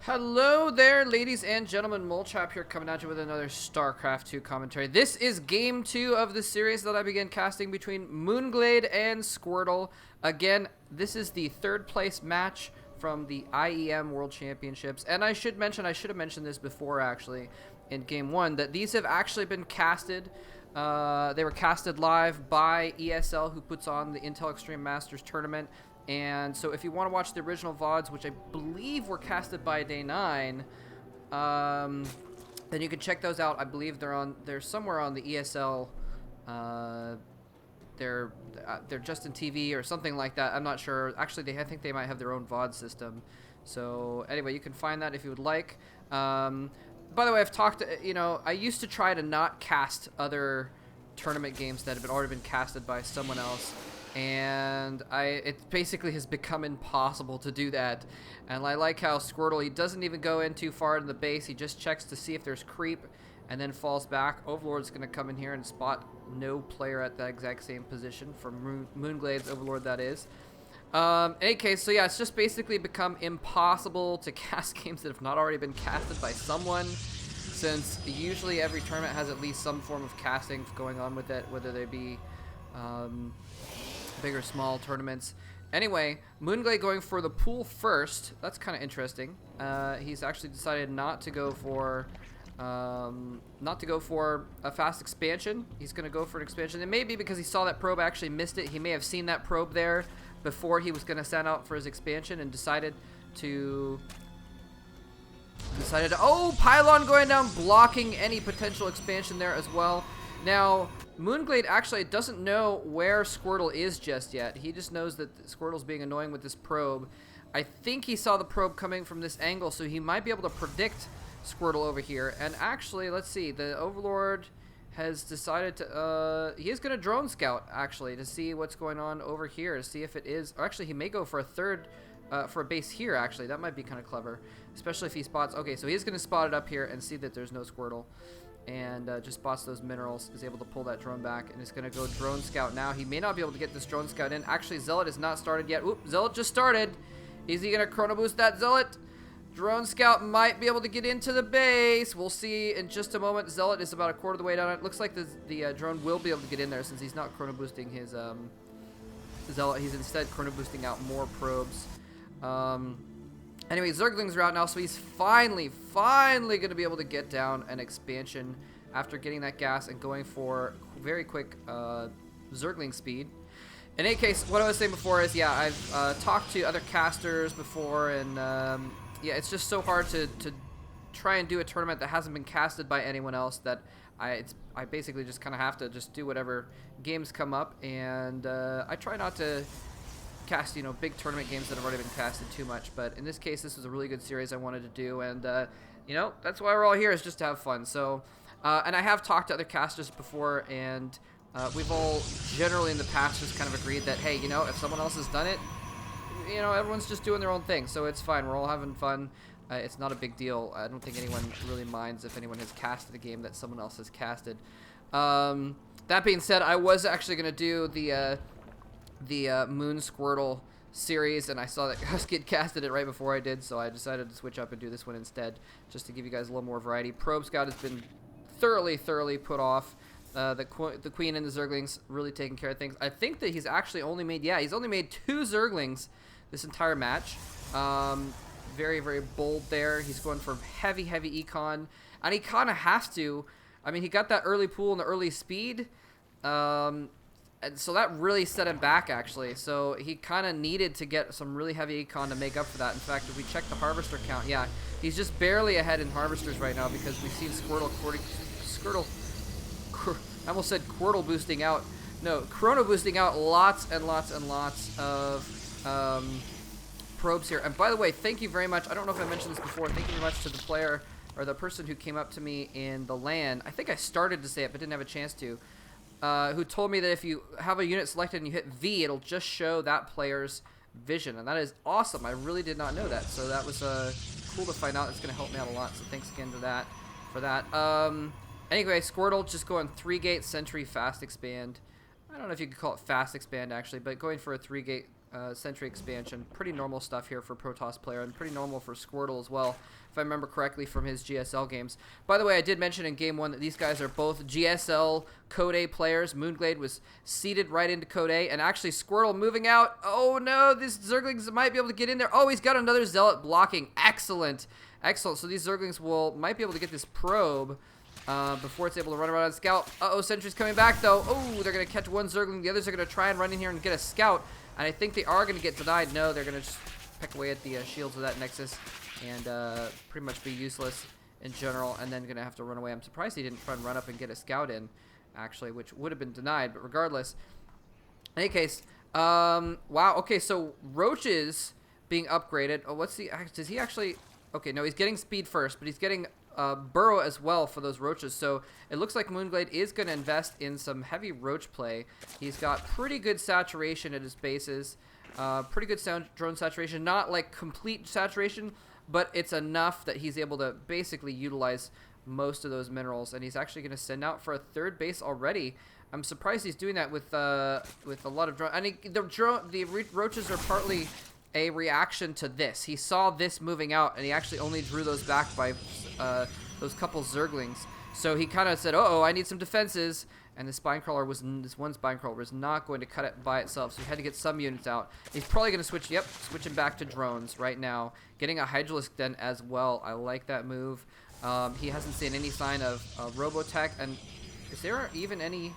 Hello there, ladies and gentlemen. Molchap here, coming at you with another Starcraft 2 commentary. This is game 2 of the series that I began casting between mOOnGLaDe and Squirtle. Again, this is the third place match from the IEM World Championships. And I should have mentioned this before, actually, in game 1, that these have actually been casted. They were casted live by ESL, who puts on the Intel Extreme Masters tournament. And so if you want to watch the original VODs, which I believe were casted by Day 9, then you can check those out. I believe they're somewhere on the ESL, they're Justin TV or something like that. I'm not sure. Actually, I think they might have their own VOD system. So anyway, you can find that if you would like. By the way, I've talked, I used to try to not cast other tournament games that have already been casted by someone else. And it basically has become impossible to do that. And I like how Squirtle, he doesn't even go in too far in the base. He just checks to see if there's creep and then falls back. Overlord's going to come in here and spot no player at that exact same position for mOOnGLaDe's Overlord, that is. In any case, so yeah, it's just basically become impossible to cast games that have not already been casted by someone, since usually every tournament has at least some form of casting going on with it, whether they be big or small tournaments. Anyway, mOOnGLaDe going for the pool first. That's kind of interesting. He's actually decided not to go for a fast expansion. He's going to go for an expansion. It may be because he saw that probe, actually missed it. He may have seen that probe there before he was going to send out for his expansion and decided to oh, pylon going down, blocking any potential expansion there as well. Now, mOOnGLaDe actually doesn't know where Squirtle is just yet. He just knows that Squirtle's being annoying with this probe. I think he saw the probe coming from this angle, so he might be able to predict Squirtle over here. And actually, let's see, the Overlord has decided to, he is going to drone scout, actually, to see what's going on over here, to see if it is, or actually he may go for a third, for a base here, actually. That might be kind of clever, especially if he spots, okay, so he's going to spot it up here and see that there's no Squirtle. And just spots those minerals, is able to pull that drone back, and is going to go drone scout now. He may not be able to get this drone scout in. Actually, Zealot is not started yet. Oop, Zealot just started. Is he going to chrono boost that Zealot? Drone scout might be able to get into the base. We'll see in just a moment. Zealot is about a quarter of the way down. It looks like the drone will be able to get in there, since he's not chrono boosting his Zealot. He's instead chrono boosting out more probes. Anyway, Zerglings are out now, so he's finally going to be able to get down an expansion after getting that gas and going for very quick Zergling speed. In any case, what I was saying before is, yeah, I've talked to other casters before, and yeah, it's just so hard to try and do a tournament that hasn't been casted by anyone else that I basically just kind of have to just do whatever games come up, and I try not to cast, big tournament games that have already been casted too much, but in this case, this was a really good series I wanted to do, and that's why we're all here, is just to have fun. So and I have talked to other casters before, and we've all generally in the past just kind of agreed that, hey, if someone else has done it, everyone's just doing their own thing, so it's fine. We're all having fun. It's not a big deal. I don't think anyone really minds if anyone has casted a game that someone else has casted. That being said, I was actually going to do the Moon Squirtle series, and I saw that Guskid casted it right before I did, so I decided to switch up and do this one instead, just to give you guys a little more variety. Probe Scout has been thoroughly put off. The Queen and the Zerglings really taking care of things. I think that he's actually only made, he's only made 2 Zerglings this entire match. Very bold there. He's going for heavy econ, and he kind of has to. I mean, he got that early pool and the early speed, and so that really set him back, actually. So he kind of needed to get some really heavy econ to make up for that. In fact, if we check the harvester count, yeah, he's just barely ahead in harvesters right now, because we've seen I almost said Squirtle boosting out. No, Chrono boosting out lots and lots of probes here. And by the way, thank you very much. I don't know if I mentioned this before. Thank you very much to the player, or the person who came up to me in the LAN. I think I started to say it, but didn't have a chance to. Who told me that if you have a unit selected and you hit V, it'll just show that player's vision, and that is awesome. I really did not know that, so that was cool to find out. It's going to help me out a lot, so thanks again for that. Anyway, Squirtle just going 3-gate Sentry fast expand. I don't know if you could call it fast expand, actually, but going for a 3-gate sentry expansion. Pretty normal stuff here for Protoss player, and pretty normal for Squirtle as well, if I remember correctly from his GSL games. By the way, I did mention in Game 1 that these guys are both GSL Code A players. mOOnGLaDe was seeded right into Code A, and actually Squirtle moving out. Oh no, these Zerglings might be able to get in there. Oh, he's got another Zealot blocking. Excellent. Excellent. So these Zerglings might be able to get this probe before it's able to run around and scout. Uh-oh, sentry's coming back, though. Oh, they're going to catch one Zergling. The others are going to try and run in here and get a scout. And I think they are going to get denied. No, they're going to just peck away at the shields of that Nexus and pretty much be useless in general, and then going to have to run away. I'm surprised he didn't try and run up and get a scout in, actually, which would have been denied. But regardless, in any case, wow, okay, so Roaches being upgraded. Oh, what's the... Does he actually... Okay, no, he's getting speed first, but he's getting burrow as well for those Roaches. So it looks like mOOnGLaDe is going to invest in some heavy Roach play. He's got pretty good saturation at his bases. Pretty good drone saturation. Not like complete saturation, but it's enough that he's able to basically utilize most of those minerals. And he's actually going to send out for a third base already. I'm surprised he's doing that with a lot of drone. I mean, the Roaches are partly a reaction to this. He saw this moving out, and he actually only drew those back by those couple Zerglings. So he kind of said, "Uh-oh, I need some defenses." And this one spine crawler was not going to cut it by itself, so he had to get some units out. He's probably going to switch. Yep, switching back to drones right now, getting a Hydralisk Den as well. I like that move. He hasn't seen any sign of Robotech, and is there even any?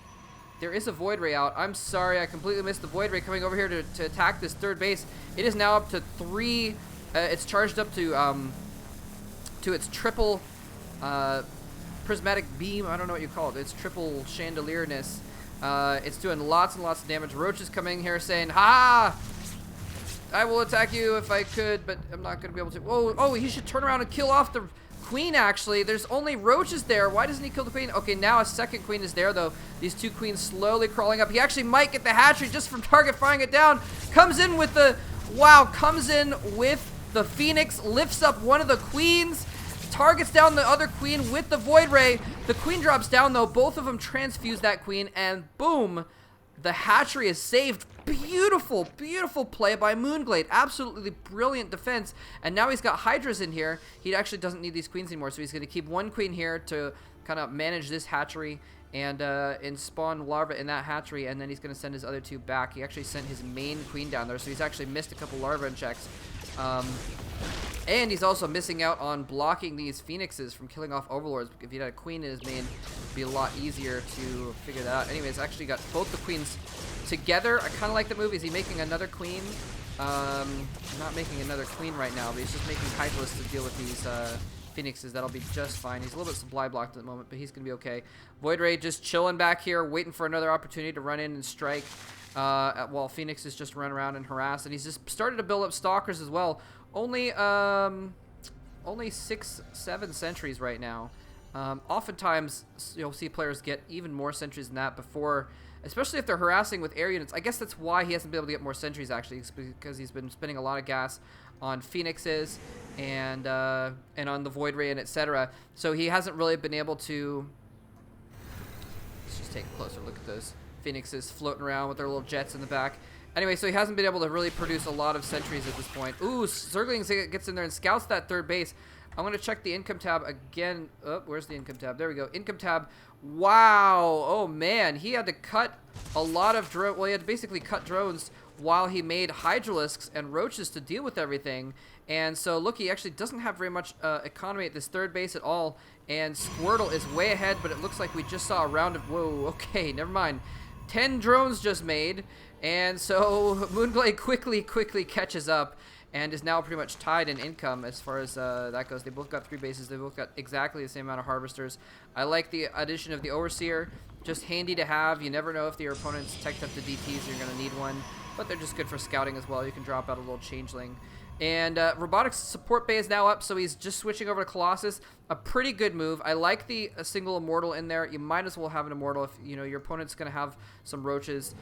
There is a Void Ray out. I'm sorry, I completely missed the Void Ray coming over here to attack this third base. It is now up to 3. It's charged up to its triple prismatic beam. I don't know what you call it. It's triple chandelierness. It's doing lots and lots of damage. Roach is coming here saying, "Ha! I will attack you if I could, but I'm not going to be able to." Whoa! Oh, he should turn around and kill off the Queen, actually. There's only Roaches there. Why doesn't he kill the Queen? Okay, now a second Queen is there, though. These two Queens slowly crawling up. He actually might get the hatchery just from target firing it down. Comes in with the... Wow, comes in with the Phoenix. Lifts up one of the Queens. Targets down the other Queen with the Void Ray. The Queen drops down, though. Both of them transfuse that Queen, and boom, the hatchery is saved. Beautiful, beautiful play by mOOnGLaDe. Absolutely brilliant defense. And now he's got Hydras in here. He actually doesn't need these Queens anymore, so he's going to keep one Queen here to kind of manage this hatchery and spawn larvae in that hatchery, and then he's going to send his other two back. He actually sent his main Queen down there, so he's actually missed a couple larvae checks. And he's also missing out on blocking these Phoenixes from killing off Overlords. If he had a Queen in his main, it'd be a lot easier to figure that out. Anyways, actually got both the Queens together. I kind of like the move. Is he making another Queen? Not making another Queen right now, but he's just making Hydralisk to deal with these Phoenixes. That'll be just fine. He's a little bit supply blocked at the moment, but he's going to be okay. Void Ray just chilling back here, waiting for another opportunity to run in and strike while Phoenixes just run around and harass. And he's just started to build up Stalkers as well. Only 6-7 sentries right now. Oftentimes, you'll see players get even more sentries than that before, especially if they're harassing with air units. I guess that's why he hasn't been able to get more sentries, actually. It's because he's been spending a lot of gas on Phoenixes and on the Void Ray and etc. So he hasn't really been able to... Let's just take a closer look at those Phoenixes floating around with their little jets in the back. Anyway, so he hasn't been able to really produce a lot of sentries at this point. Ooh, Zerglings gets in there and scouts that third base. I'm going to check the income tab again. Oh, where's the income tab? There we go. Income tab. Wow. Oh, man. He had to cut a lot of drones. Well, he had to basically cut drones while he made Hydralisks and Roaches to deal with everything. And so, look, he actually doesn't have very much economy at this third base at all. And Squirtle is way ahead, but it looks like we just saw a round of... Whoa, okay, never mind. 10 drones just made. And so mOOnGLaDe quickly catches up and is now pretty much tied in income as far as that goes. They both got 3 bases. They both got exactly the same amount of harvesters. I like the addition of the Overseer. Just handy to have. You never know if your opponent's teched up the DTs. You're going to need one. But they're just good for scouting as well. You can drop out a little changeling. And Robotics support bay is now up, so he's just switching over to Colossus. A pretty good move. I like the single Immortal in there. You might as well have an Immortal if you know your opponent's going to have some Roaches.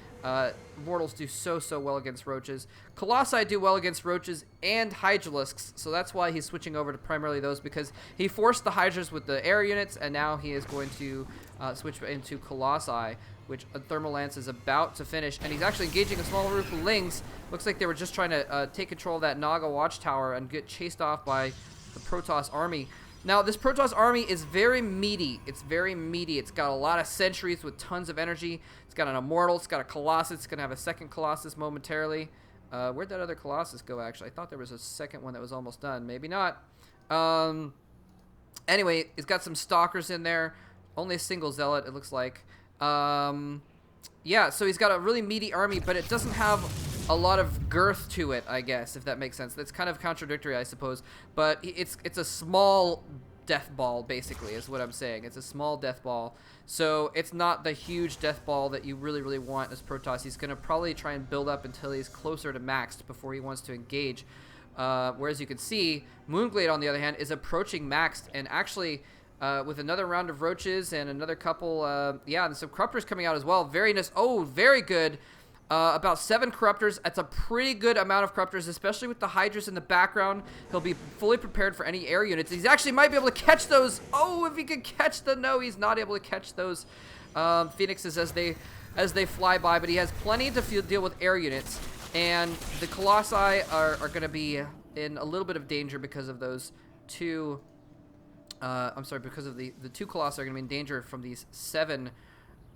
Immortals do so well against Roaches. Colossi do well against Roaches and Hydralisks, so that's why he's switching over to primarily those, because he forced the Hydras with the air units, and now he is going to switch into Colossi which a Thermal Lance is about to finish. And he's actually engaging a small group of Lings. Looks like they were just trying to take control of that Naga watchtower and get chased off by the Protoss army. Now, this Protoss army is very meaty. It's very meaty. It's got a lot of sentries with tons of energy. It's got an Immortal. It's got a Colossus. It's going to have a second Colossus momentarily. Where'd that other Colossus go, actually? I thought there was a second one that was almost done. Maybe not. Anyway, he's got some Stalkers in there. Only a single Zealot, it looks like. Yeah, so he's got a really meaty army, but it doesn't have a lot of girth to it, I guess, if that makes sense. That's kind of contradictory, I suppose. But it's a small death ball, basically, is what I'm saying. It's a small death ball. So it's not the huge death ball that you really, really want as Protoss. He's going to probably try and build up until he's closer to maxed before he wants to engage. Whereas you can see, mOOnGLaDe, on the other hand, is approaching maxed, and actually... with another round of roaches and another couple, yeah, and some corruptors coming out as well. Very nice. Oh, very good. About 7 corruptors. That's a pretty good amount of corruptors, especially with the Hydras in the background. He'll be fully prepared for any air units. He's actually might be able to catch those. Oh, if he could catch the... No, he's not able to catch those Phoenixes as they fly by, but he has plenty to deal with air units. And the Colossi are going to be in a little bit of danger because of those two... I'm sorry, because of the 2 Colossi are going to be in danger from these 7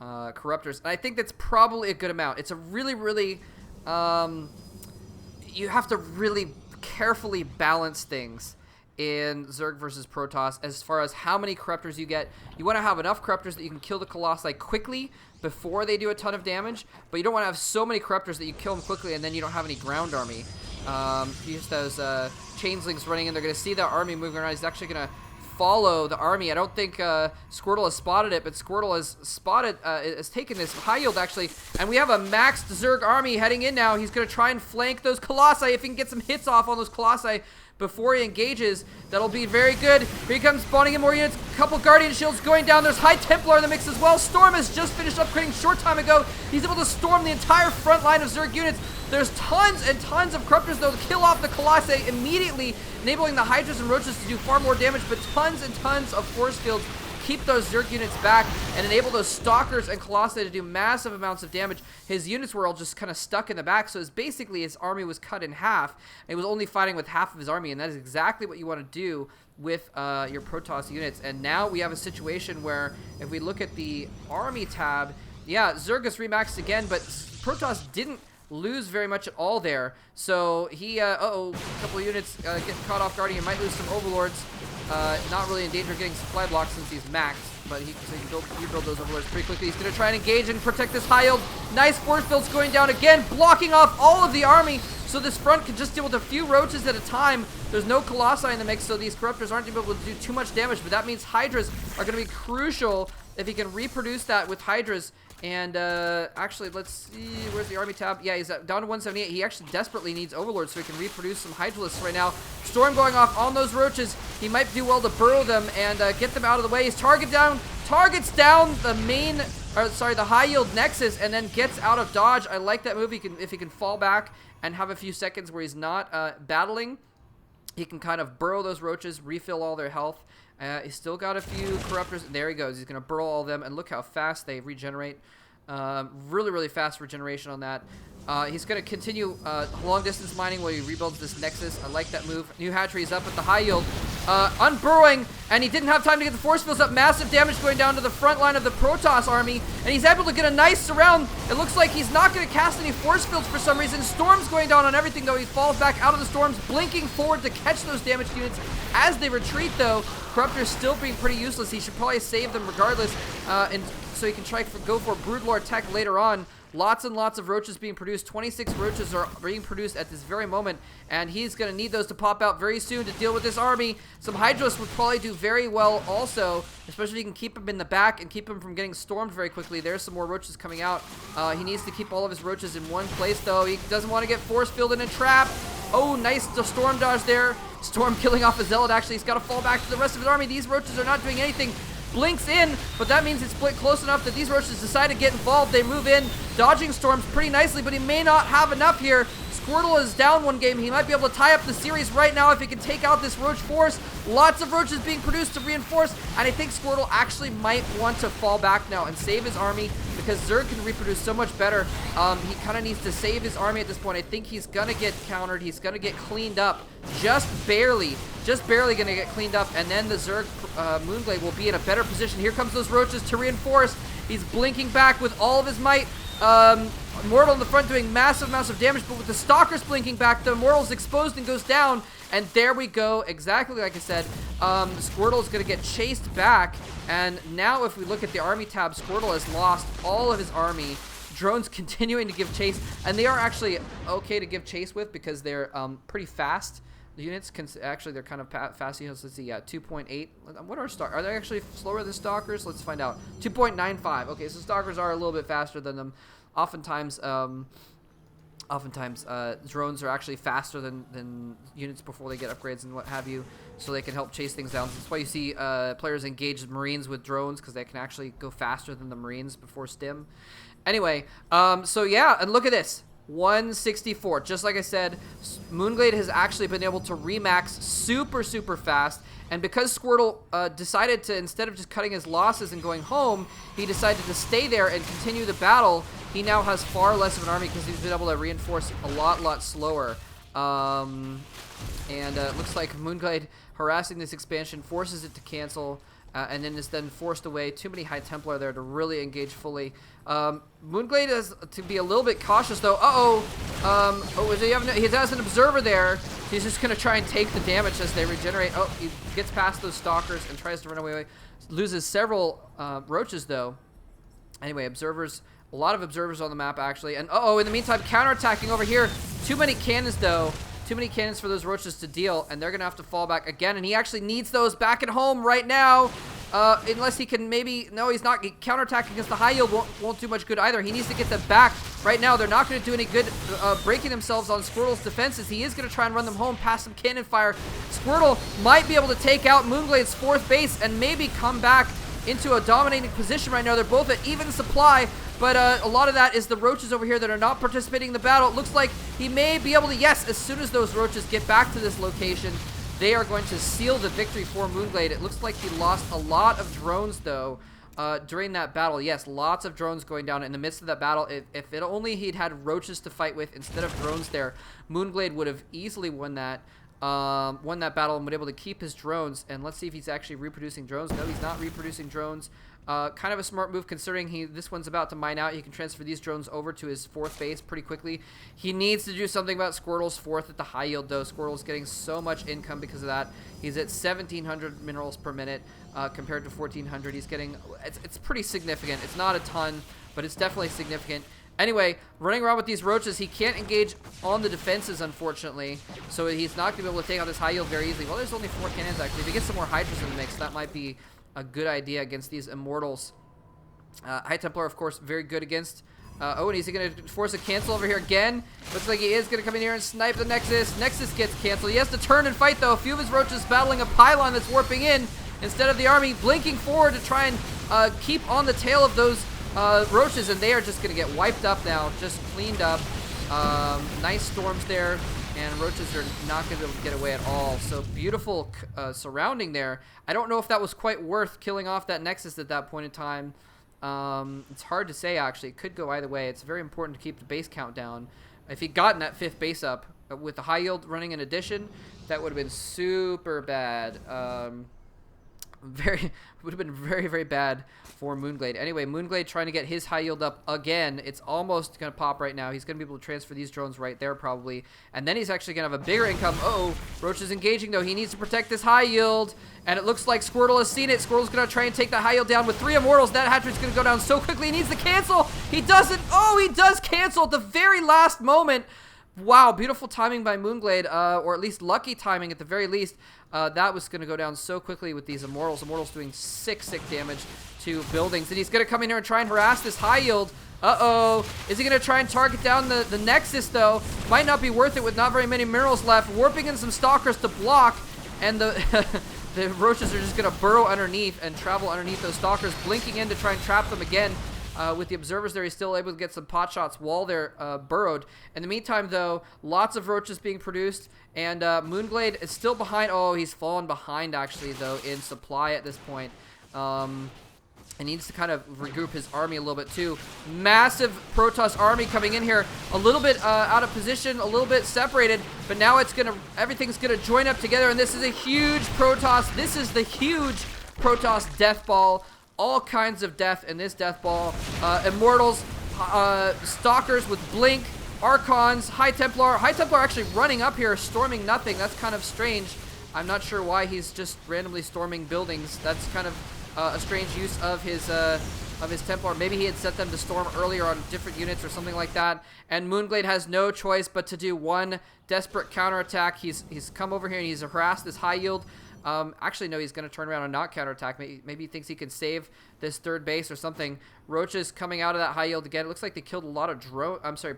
corruptors. And I think that's probably a good amount. It's a really, really... you have to really carefully balance things in Zerg versus Protoss as far as how many corruptors you get. You want to have enough corruptors that you can kill the Colossi quickly before they do a ton of damage, but you don't want to have so many corruptors that you kill them quickly and then you don't have any ground army. He just has Changelings running in. They're going to see that army moving around. He's actually going to follow the army. I don't think Squirtle has spotted it, but Squirtle has taken this high yield, actually, and we have a maxed Zerg army heading in now. He's going to try and flank those Colossi. If he can get some hits off on those Colossi before he engages, that'll be very good. Here he comes, spawning in more units. A couple Guardian Shields going down. There's High Templar in the mix as well. Storm has just finished upgrading short time ago. He's able to storm the entire front line of Zerg units. There's tons and tons of corruptors, though, to kill off the Colossi immediately, enabling the Hydras and Roaches to do far more damage, but tons and tons of force fields keep those Zerg units back and enable those Stalkers and Colossi to do massive amounts of damage. His units were all just kind of stuck in the back, so basically his army was cut in half. And he was only fighting with half of his army, and that is exactly what you want to do with your Protoss units. And now we have a situation where, if we look at the army tab, yeah, Zerg is remaxed again, but Protoss didn't lose very much at all there. So he, uh-oh, a couple of units getting caught off guard. He might lose some Overlords. Not really in danger of getting supply blocks since he's maxed, but he can rebuild those Overlords pretty quickly. He's going to try and engage and protect this high yield. Nice force fields going down again, blocking off all of the army, so this front can just deal with a few Roaches at a time. There's no Colossi in the mix, so these Corruptors aren't able to do too much damage, but that means Hydras are going to be crucial if he can reproduce that with Hydras. And actually, let's see, where's the army tab? Yeah, he's down to 178. He actually desperately needs Overlords so he can reproduce some Hydralisks right now. Storm going off on those Roaches. He might do well to burrow them and get them out of the way. His targets down the main, or sorry, the high yield Nexus, and then gets out of dodge. I like that move. If he can fall back and have a few seconds where he's not battling, he can kind of burrow those Roaches, refill all their health. He's still got a few Corruptors. There he goes. He's going to burrow all of them, and look how fast they regenerate. Really, really fast regeneration on that. He's going to continue long-distance mining while he rebuilds this Nexus. I like that move. New Hatchery is up at the high yield. Unburrowing, and he didn't have time to get the force fields up. Massive damage going down to the front line of the Protoss army, and he's able to get a nice surround. It looks like he's not going to cast any force fields for some reason. Storm's going down on everything, though. He falls back out of the storms, blinking forward to catch those damaged units. As they retreat, though, Corruptors still being pretty useless. He should probably save them regardless, and so he can try to go for Broodlord tech later on. Lots and lots of Roaches being produced. 26 Roaches are being produced at this very moment, and he's going to need those to pop out very soon to deal with this army. Some Hydras would probably do very well also, especially if you can keep him in the back and keep him from getting stormed very quickly. There's some more Roaches coming out. He needs to keep all of his Roaches in one place, though. He doesn't want to get force fielded and trapped. Oh, nice storm dodge there. Storm killing off a Zealot, actually. He's got to fall back to the rest of his army. These Roaches are not doing anything. Blinks in, but that means it's split close enough that these Roaches decide to get involved. They move in, dodging storms pretty nicely, but he may not have enough here. Squirtle is down one game. He might be able to tie up the series right now if he can take out this Roach force. Lots of Roaches being produced to reinforce, and I think Squirtle actually might want to fall back now and save his army because Zerg can reproduce so much better. He kind of needs to save his army at this point. I think he's gonna get countered. He's gonna get cleaned up, just barely gonna get cleaned up, and then the Zerg mOOnGLaDe will be in a better position. Here comes those Roaches to reinforce. He's blinking back with all of his might. Immortal in the front doing massive damage, but with the Stalkers blinking back, the Immortal's exposed and goes down. And there we go, exactly like I said. Squirtle is going to get chased back. And now if we look at the army tab, Squirtle has lost all of his army. Drones continuing to give chase. And they are actually okay to give chase with because they're pretty fast. The units can actually, they're kind of fast units. Let's see, yeah, 2.8. What are they actually slower than Stalkers? Let's find out. 2.95. Okay, so Stalkers are a little bit faster than them. Oftentimes drones are actually faster than units before they get upgrades and what have you, so they can help chase things down. That's why you see players engage Marines with drones, because they can actually go faster than the Marines before stim. Anyway, so yeah, and look at this. 164. Just like I said, mOOnGLaDe has actually been able to remax super fast, and because Squirtle decided to, instead of just cutting his losses and going home, he decided to stay there and continue the battle. He now has far less of an army because he's been able to reinforce a lot slower. And it looks like mOOnGLaDe harassing this expansion forces it to cancel, and then is then forced away. Too many High Templar there to really engage fully. mOOnGLaDe has to be a little bit cautious though. He has an observer there. He's just going to try and take the damage as they regenerate. Oh, he gets past those Stalkers and tries to run away. Loses several Roaches though. Anyway, observers. A lot of observers on the map, actually. And, in the meantime, counterattacking over here. Too many cannons, though. Too many cannons for those Roaches to deal, and they're going to have to fall back again. And he actually needs those back at home right now. Unless he can maybe... No, he's not. Counterattacking against the high yield won't do much good either. He needs to get them back. Right now, they're not going to do any good breaking themselves on Squirtle's defenses. He is going to try and run them home past some cannon fire. Squirtle might be able to take out mOOnGLaDe's 4th base and maybe come back into a dominating position right now. They're both at even supply, but a lot of that is the Roaches over here that are not participating in the battle. It looks like he may be able to, yes, as soon as those Roaches get back to this location, they are going to seal the victory for mOOnGLaDe. It looks like he lost a lot of drones, though, during that battle. Yes, lots of drones going down in the midst of that battle. If it only he'd had Roaches to fight with instead of drones there, mOOnGLaDe would have easily won that battle and been able to keep his drones. And let's see if he's actually reproducing drones. No, he's not reproducing drones. Kind of a smart move considering this one's about to mine out. He can transfer these drones over to his 4th base pretty quickly. He needs to do something about Squirtle's 4th at the high yield, though. Squirtle's getting so much income because of that. He's at 1,700 minerals per minute compared to 1,400. He's getting... It's pretty significant. It's not a ton, but it's definitely significant. Anyway, running around with these Roaches, he can't engage on the defenses, unfortunately, so he's not going to be able to take out this high yield very easily. Well, there's only 4 cannons, actually. If he gets some more Hydras in the mix, that might be a good idea against these Immortals. High Templar, of course, very good against. And he's going to force a cancel over here again. Looks like he is going to come in here and snipe the Nexus. Nexus gets canceled. He has to turn and fight, though. A few of his Roaches battling a pylon that's warping in instead of the army blinking forward to try and keep on the tail of those Roaches, and they are just going to get wiped up now, just cleaned up. Nice storms there, and Roaches are not going to be able to get away at all. So beautiful surrounding there. I don't know if that was quite worth killing off that Nexus at that point in time. It's hard to say, actually. It could go either way. It's very important to keep the base count down. If he'd gotten that 5th base up with the high yield running in addition, that would have been super bad. Would have been very bad for mOOnGLaDe. Anyway, mOOnGLaDe trying to get his high yield up again. It's almost going to pop right now. He's going to be able to transfer these drones right there probably. And then he's actually going to have a bigger income. Roach is engaging though. He needs to protect this high yield. And it looks like Squirtle has seen it. Squirtle's going to try and take that high yield down with 3 Immortals. That hatchery's going to go down so quickly. He needs to cancel. He doesn't. Oh, he does cancel at the very last moment. Wow, beautiful timing by mOOnGLaDe, or at least lucky timing at the very least. That was going to go down so quickly with these Immortals. Immortals doing sick damage to buildings. And he's going to come in here and try and harass this high yield. Is he going to try and target down the Nexus, though? Might not be worth it with not very many minerals left. Warping in some Stalkers to block. And the Roaches are just going to burrow underneath and travel underneath those Stalkers, blinking in to try and trap them again. with the observers there, he's still able to get some pot shots while they're burrowed. In the meantime, though, lots of roaches being produced, and mOOnGLaDe is still behind. Oh, he's fallen behind, actually, though, in supply at this point. And needs to kind of regroup his army a little bit too. Massive Protoss army coming in here, a little bit out of position, a little bit separated, but now everything's gonna join up together, and this is a huge Protoss. This is the huge Protoss death ball. All kinds of death in this death ball. Immortals, Stalkers with Blink, Archons, High Templar. High Templar actually running up here, storming nothing. That's kind of strange. I'm not sure why he's just randomly storming buildings. That's kind of a strange use of his Templar. Maybe he had set them to storm earlier on different units or something like that. And mOOnGLaDe has no choice but to do one desperate counterattack. He's come over here and he's harassed this high yield. Actually, no, he's going to turn around and not counterattack. Maybe he thinks he can save this third base or something. Roaches coming out of that high yield again. It looks like they killed a lot of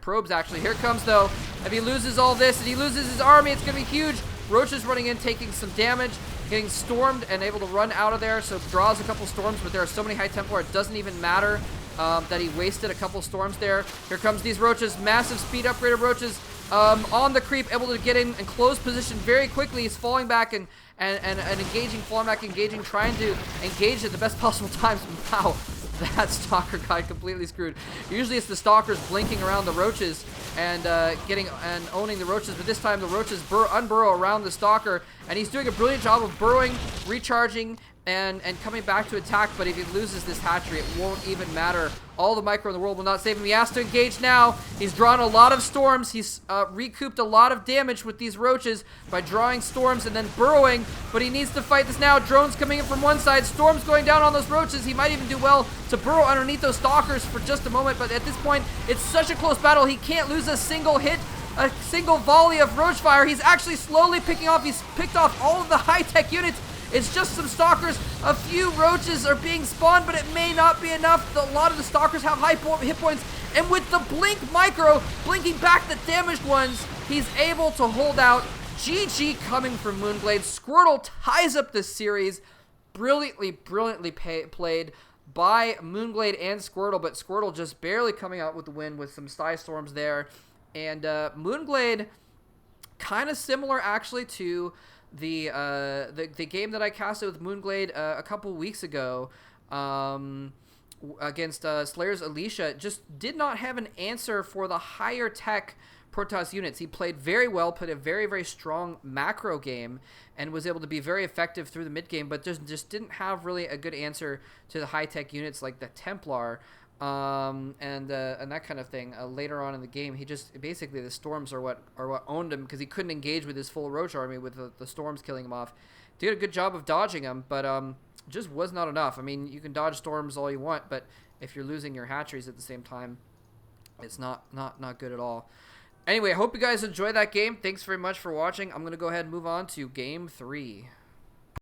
probes, actually. Here comes, though. If he loses all this and he loses his army, it's going to be huge. Roaches running in, taking some damage, getting stormed and able to run out of there, so draws a couple storms, but there are so many High Templar, it doesn't even matter that he wasted a couple storms there. Here comes these roaches, massive speed upgraded roaches on the creep, able to get in and close position very quickly. He's falling back and engaging, falling back, engaging, trying to engage at the best possible times. Wow, that Stalker got completely screwed. Usually it's the Stalkers blinking around the roaches and owning the roaches, but this time the roaches unburrow around the Stalker, and he's doing a brilliant job of burrowing, recharging, and coming back to attack. But if he loses this hatchery, it won't even matter. All the micro in the world will not save him. He has to engage now. He's drawn a lot of storms. He's recouped a lot of damage with these roaches by drawing storms and then burrowing, but he needs to fight this now. Drones coming in from one side, storms going down on those roaches. He might even do well to burrow underneath those Stalkers for just a moment, but at this point, it's such a close battle. He can't lose a single hit, a single volley of roach fire. He's actually slowly picking off. He's picked off all of the high-tech units. It's just some Stalkers. A few roaches are being spawned, but it may not be enough. A lot of the Stalkers have high hit points, and with the Blink micro blinking back the damaged ones, he's able to hold out. GG coming from mOOnGLaDe. Squirtle ties up this series. Brilliantly played by mOOnGLaDe and Squirtle, but Squirtle just barely coming out with the win with some Sty Storms there. And mOOnGLaDe, kind of similar actually to the game that I casted with mOOnGLaDe a couple weeks ago against Slayer's Alicia, just did not have an answer for the higher tech Protoss units. He played very well, played a very, very strong macro game, and was able to be very effective through the mid game, but just didn't have really a good answer to the high tech units like the Templar. And that kind of thing. Later on in the game, he just basically, the storms are what owned him, because he couldn't engage with his full roach army with the storms killing him off. Did a good job of dodging them, but just was not enough. I mean, you can dodge storms all you want, but if you're losing your hatcheries at the same time, it's not good at all. Anyway, I hope you guys enjoyed that game. Thanks very much for watching. I'm gonna go ahead and move on to game 3.